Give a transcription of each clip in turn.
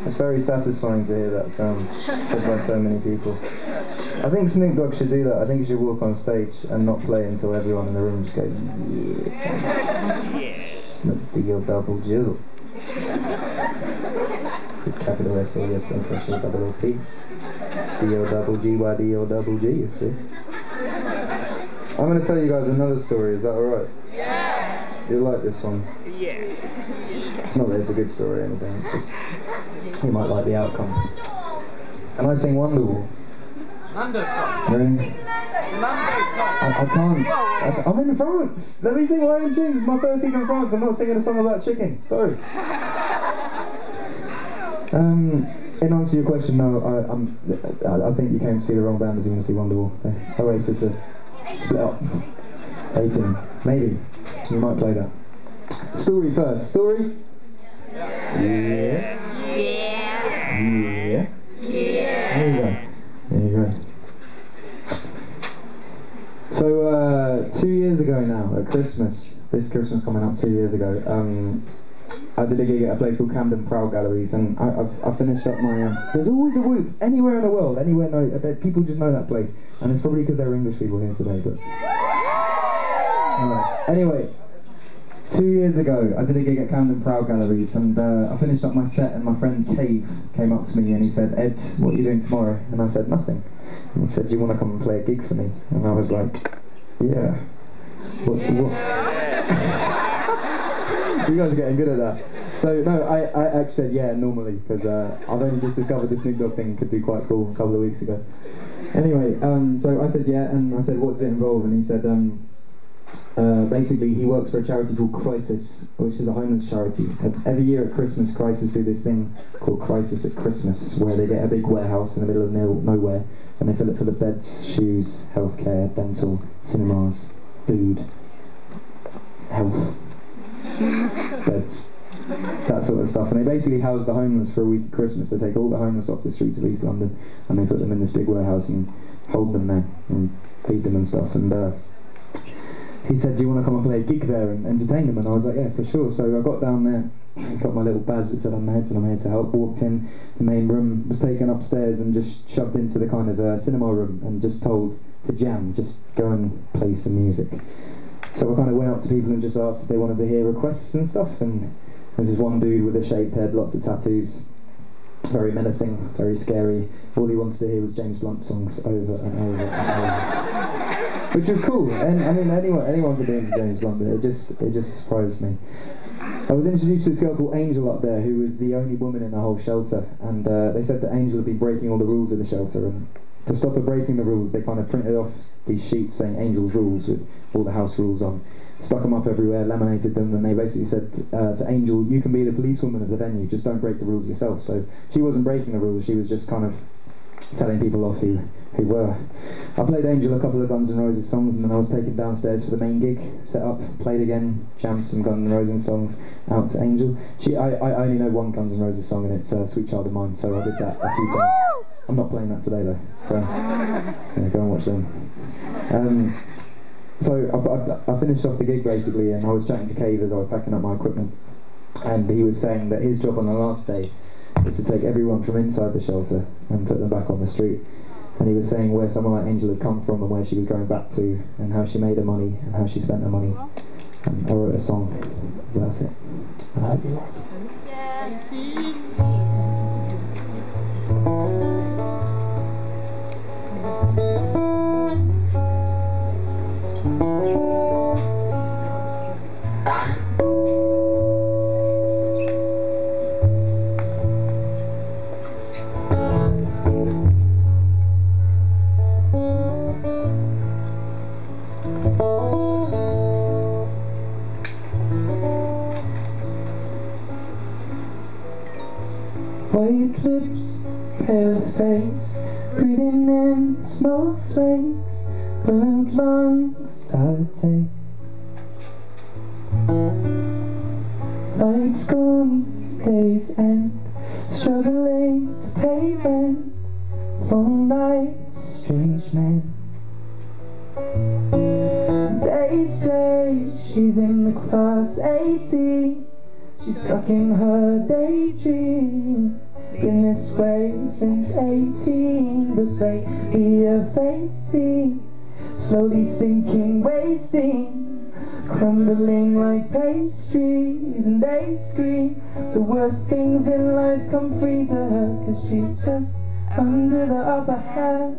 It's very satisfying to hear that sound said by so many people. I think Snoop Dogg should do that. I think he should walk on stage and not play until everyone in the room just goes, yeah. Snoop D-O double jizzle. Capital S-O-S and special double O-P. D-O double G-Y D-O double G, you see. I'm going to tell you guys another story, is that alright? Yeah! You'll like this one. Yeah. It's not that it's a good story or anything, it's just you might like the outcome. And I sing Wonderwall. Nando song. Really? Nando song. I can't. I'm in France. Let me sing my own tunes. It's my first season in France. I'm not singing a song about chicken. Sorry. In answer to your question, no. I think you came to see the wrong band if you want to see Wonderwall. Oasis are split up. 18. Maybe. You might play that. Story first. Story? Yeah. Yeah. Yeah. Yeah. There you go. There you go. So, 2 years ago now, at Christmas, this Christmas coming up 2 years ago, I did a gig at a place called Camden Proud Galleries, and I finished up my... there's always a Whoop, anywhere in the world, anywhere, people just know that place, and it's probably because there are English people here today, but... Alright, anyway, 2 years ago, I did a gig at Camden Proud Galleries, and I finished up my set, and my friend Cave came up to me and he said, Ed, what are you doing tomorrow? And I said, nothing. And he said, do you want to come and play a gig for me? And I was like, yeah. What? You guys are getting good at that. So, no, I actually said yeah normally, because I've only just discovered the Snoop Dogg thing could be quite cool a couple of weeks ago. Anyway, so I said yeah, and I said, what does it involve? And he said, basically he works for a charity called Crisis, which is a homeless charity. Every year at Christmas, Crisis do this thing called Crisis at Christmas, where they get a big warehouse in the middle of nowhere, and they fill it full of beds, shoes, healthcare, dental, cinemas, food, health, beds, that sort of stuff. And they basically house the homeless for a week at Christmas. They take all the homeless off the streets of East London and they put them in this big warehouse and hold them there and feed them and stuff. And he said, do you want to come and play a gig there and entertain them? And I was like, yeah, for sure. So I got down there, got my little badge that said I'm here and I'm here to help, walked in, the main room was taken upstairs and just shoved into the kind of cinema room and just told to jam, just go and play some music. So I kind of went up to people and just asked if they wanted to hear requests and stuff, and there was this one dude with a shaved head, lots of tattoos, very menacing, very scary. All he wanted to hear was James Blunt songs over and over and over. Which was cool, and I mean anyone could dance James Blunt, but it just surprised me. I was introduced to this girl called Angel up there, who was the only woman in the whole shelter, and they said that Angel had been breaking all the rules of the shelter, and to stop her breaking the rules, they kind of printed off these sheets saying Angel's rules with all the house rules on, stuck them up everywhere, laminated them, and they basically said to Angel, you can be the policewoman of the venue, just don't break the rules yourself. So she wasn't breaking the rules, she was just kind of telling people off who were. I played Angel a couple of Guns N' Roses songs, and then I was taken downstairs for the main gig, set up, played again, jammed some Guns N' Roses songs out to Angel. I only know one Guns N' Roses song, and it's Sweet Child of Mine, so I did that a few times. I'm not playing that today though. Go and watch them. So I finished off the gig basically, and I was chatting to Cave as I was packing up my equipment, and he was saying that his job on the last day was to take everyone from inside the shelter and put them back on the street. And he was saying where someone like Angel had come from and where she was going back to, and how she made her money and how she spent her money. And I wrote a song about it. And I hope you like it. White lips, pale face, breathing in snowflakes, burnt lungs, sour taste. Lights gone, days end, struggling to pay rent, long nights, strange men. They say she's in the class 18, she's stuck in her daydream. Been this way since 18, but lately her face seems slowly sinking, wasting, crumbling like pastries. And they scream the worst things in life come free to her, 'cause she's just under the upper hand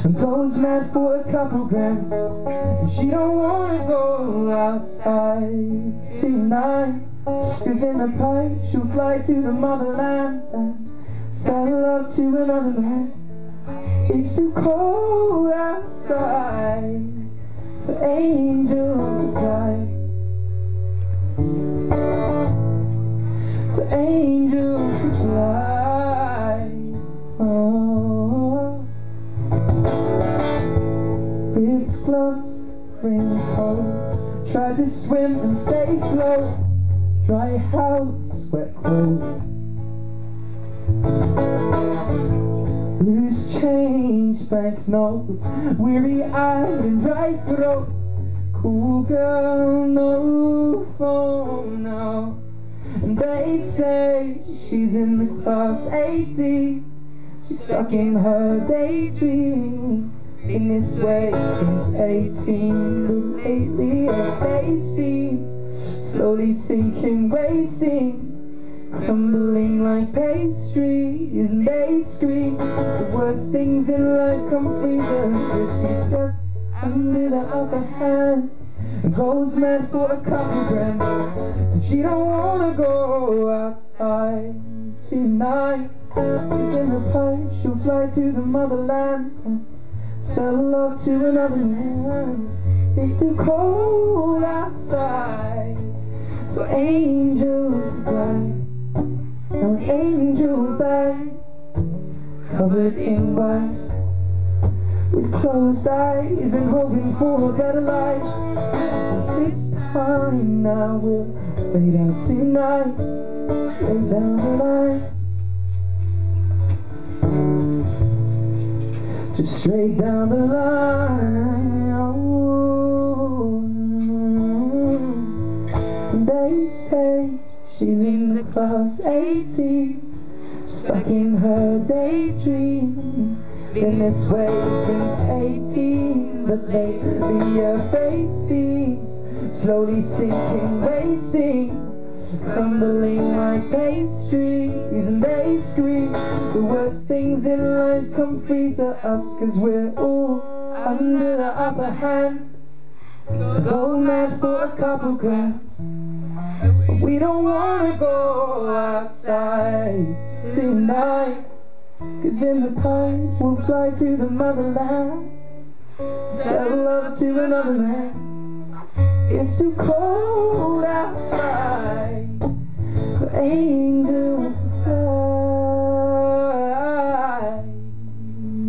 and goes mad for a couple grams. And she don't wanna go outside tonight, 'cause in a pipe she'll fly to the motherland and sell love to another man. It's too cold outside for angels to fly, for angels to fly. Oh. Ripped gloves, raincoat, tried to swim and stay afloat. Dry house, wet clothes, loose change, banknotes, weary-eyed and dry throat. Cool girl, no phone, no. And they say she's in the class 80. She's stuck in her daydream. Been this way since 18, but lately her face seems slowly sinking, wasting, crumbling like pastries. And they scream the worst things in life come free to her, 'cause she's just under the upper hand and goes mad for a couple grams. And she don't wanna go outside tonight, 'cause in the pipe she'll fly to the motherland and sell love to another man. It's too cold outside for angels to fly. No angel back, covered in white, with closed eyes and hoping for a better life. This time now we'll fade out tonight, straight down the line, just straight down the line. Oh. And they say she's in the class 80, stuck in her daydream. Been this way since 18, but lately her face seems slowly sinking, wasting, crumbling like pastries. And they scream the worst things in life come free to us, 'cause we're all under the upper hand, go mad for a couple grams. But we don't wanna go outside tonight, 'cause in the pipes we'll fly to the motherland, sell love to another man. It's too cold outside for angels to fly,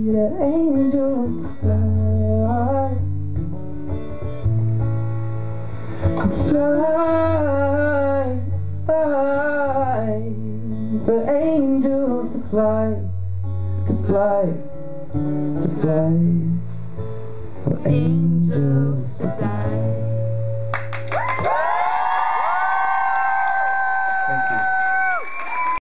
the angels to fly, fly, fly, for angels to fly, to fly, to fly, for angels to fly.